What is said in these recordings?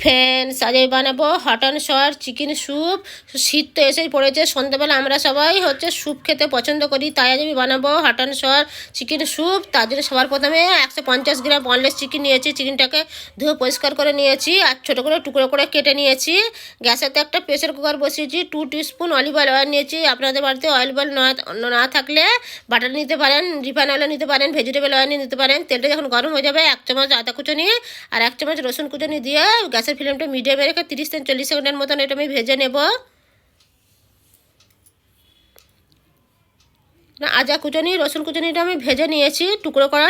Friends, আজ আমি বানাবো হট অ্যান্ড সর চিকেন স্যুপ। শীত তো এসেই পড়েছে, সন্ধ্যাবেলা আমরা সবাই স্যুপ খেতে পছন্দ করি, তাই আজ আমি বানাবো হট অ্যান্ড সর চিকেন স্যুপ। তার জন্য সবার প্রথমে 150 গ্রাম বনলেস চিকেন নিয়েছি। চিকেনটাকে ধুয়ে পরিষ্কার করে নিয়েছি আর ছোটো করে টুকরো করে কেটে নিয়েছি। গ্যাসেতে একটা প্রেসার কুকার বসিয়েছি। 2 টিস্পুন অলিভ অয়েল নিয়েছি। আপনাদের বাড়িতে অয়েল না থাকলে বাটার নিতে পারেন, রিফাইন অয়েল নিতে পারেন, ভেজিটেবল অয়েল নিতে পারেন। তেলটা যখন গরম হয়ে যাবে 1 চামচ আদা কুচনি আর 1 চামচ রসুন কুচনি দিয়ে গ্যাসের ফ্লেমটা মিডিয়ামে রেখে 30 থেকে 40 সেকেন্ডের মতন এটা আমি ভেজে নেব। আদা কুচনি রসুন কুচনিটা আমি ভেজে নিয়েছি। টুকরো করা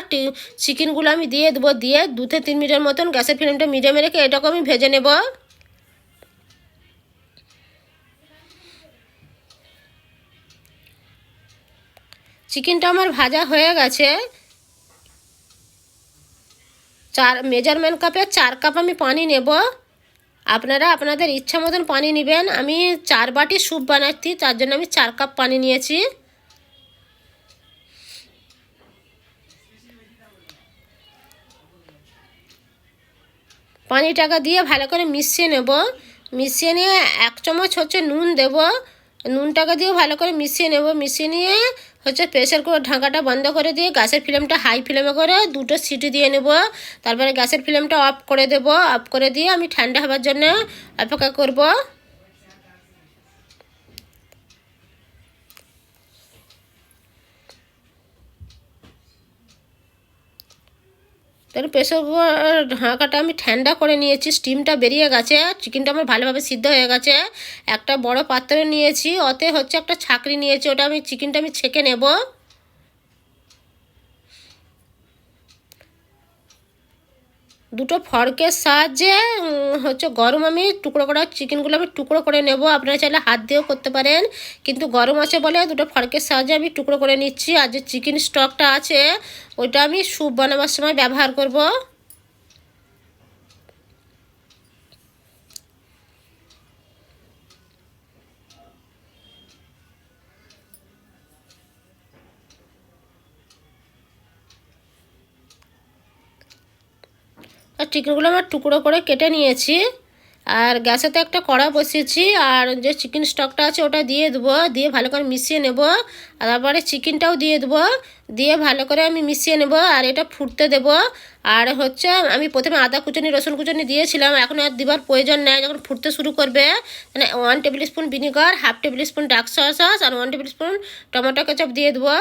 চিকেনগুলো আমি দিয়ে দেবো। দিয়ে 2 থেকে 3 মিনিটের মতন গ্যাসের ফ্লেমটা মিডিয়ামে রেখে এটাকে আমি ভেজে নেব। চিকেনটা আমার ভাজা হয়ে গেছে। মেজারমেন্ট কাপে 4 কাপ আমি পানি নেব। আপনারা আপনাদের ইচ্ছা মতন পানি নেবেন। আমি 4 বাটি স্যুপ বানাচ্ছি, তার জন্য আমি 4 কাপ পানি নিয়েছি। পানিটাকে দিয়ে ভালো করে মিশিয়ে নেব। মিশিয়ে নিয়ে 1 চামচ নুন দেব। নুনটাকে দিয়ে ভালো করে মিশিয়ে নেব। মিশিয়ে নিয়ে প্রেসার কুকার ঢাকাটা বন্ধ করে দিয়ে গ্যাসের ফ্লেমটা হাই ফ্লেমে করে 2টো সিটি দিয়ে নেব। তারপরে গ্যাসের ফ্লেমটা অফ করে দেব। অফ করে দিয়ে আমি ঠান্ডা হওয়ার জন্য অপেক্ষা করব। তাহলে প্রেসার কুকার ঢাকাটা আমি ঠান্ডা করে নিয়েছি। স্টিমটা বেরিয়ে গেছে। চিকেনটা আমার ভালোভাবে সিদ্ধ হয়ে গেছে। একটা বড় পাত্র নিয়েছি, ওতে একটা ছাঁকনি নিয়েছি। ওটা আমি চিকেনটা ছেঁকে নেব। দুটো ফর্কের সাহায্যে গরম আমি টুকরো করা চিকেনগুলো আমি টুকরো করে নেব। আপনারা চাইলে হাত দিয়েও করতে পারেন, কিন্তু গরম আছে বলে দুটো ফর্কের সাহায্যে আমি টুকরো করে নিচ্ছি। আর যে চিকেন স্টকটা আছে ওইটা আমি স্যুপ বানাবার সময় ব্যবহার করব। আর চিকেনগুলো আমার টুকরো করে কেটে নিয়েছি। আর গ্যাসেতে একটা কড়া বসিয়েছি আর যে চিকেন স্টকটা আছে ওটা দিয়ে দেবো। দিয়ে ভালো করে মিশিয়ে নেব। আর তারপরে চিকেনটাও দিয়ে দেবো। দিয়ে ভালো করে আমি মিশিয়ে নেব আর এটা ফুটতে দেব। আর আমি প্রথমে আদা কুচনি রসুন কুচনি দিয়েছিলাম, এখন আর দেওয়ার প্রয়োজন নেই। যখন ফুটতে শুরু করবে মানে 1 tablespoon vinegar, 1/2 tablespoon dark soya sauce আর 1 টেবিল স্পুন টমেটো কেচাপ দিয়ে দেবো।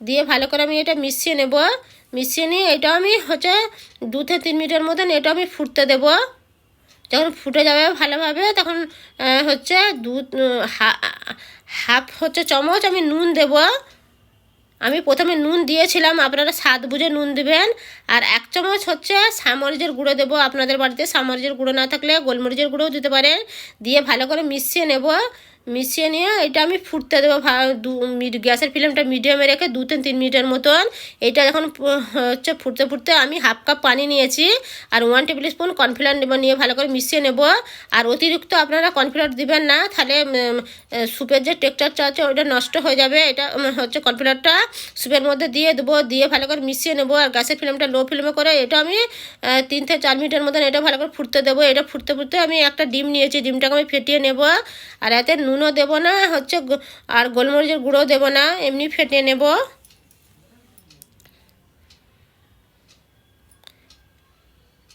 দিয়ে ভালো করে আমি এটা মিশিয়ে নেব। মিশিয়ে নিয়ে এটা আমি 2 থেকে 3 মিনিটের মতন এটা আমি ফুটতে দেব। যখন ফুটে যাবে ভালোভাবে তখন হাফ চামচ আমি নুন দেব। আমি প্রথমে নুন দিয়েছিলাম, আপনারা স্বাদ বুঝে নুন দেবেন। আর 1 চামচ সামরিচের গুঁড়ো দেবো। আপনাদের বাড়িতে সামরিচের গুঁড়ো না থাকলে গোলমরিচের গুঁড়োও দিতে পারেন। দিয়ে ভালো করে মিশিয়ে নেব। মিশিয়ে নিয়ে এটা আমি ফুটতে দেবো। গ্যাসের ফ্লেমটা মিডিয়ামে রেখে 2 থেকে 3 মিনিটের মতন। এটা যখন ফুটতে ফুটতে আমি 1/2 কাপ পানি নিয়েছি আর 1 টেবিল স্পুন কর্নফ্লাওয়ার নেব। নিয়ে ভালো করে মিশিয়ে নেব। আর অতিরিক্ত আপনারা কর্নফ্লাওয়ার দিবেন না, তাহলে স্যুপের যে টেক্সচারটা আছে ওইটা নষ্ট হয়ে যাবে। এটা কর্নফ্লাওয়ারটা স্যুপের মধ্যে দিয়ে দেবো। দিয়ে ভালো করে মিশিয়ে নেব। আর গ্যাসের ফ্লেমটা লো ফ্লেমে করে এটা আমি 3 থেকে 4 মিনিটের মতন এটা ভালো করে ফুটতে দেবো। এটা ফুটতে ফুটতে আমি একটা ডিম নিয়েছি, ডিমটাকে আমি ফেটিয়ে নেব। আর এতে নুনও দেবো না আর গোলমরিচের গুঁড়ো দেবো না, এমনি ফেটিয়ে নেব।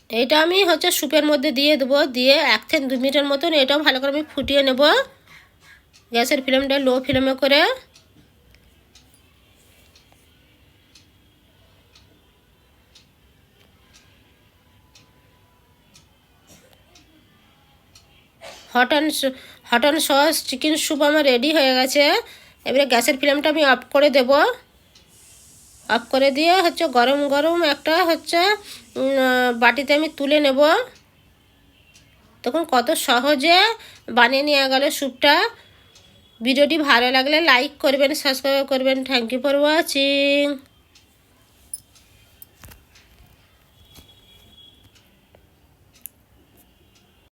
এটা আমি স্যুপের মধ্যে দিয়ে দেবো। দিয়ে 1 থেকে 2 মিনিটের মতন এটাও ভালো করে আমি ফুটিয়ে নেব গ্যাসের ফ্লেমটা লো ফ্লেমে করে। Hot and sauce chicken soup আমার রেডি হয়ে গেছে। এবারে গ্যাসের ফ্লেমটা আমি অফ করে দেব। অফ করে দিয়ে গরম গরম একটা বাটিতে আমি তুলে নেব। তখন কত সহজে বানিয়ে নেওয়া গেল স্যুপটা। ভিডিওটি ভালো লাগলে লাইক করবেন, সাবস্ক্রাইব করবেন। Thank you for watching.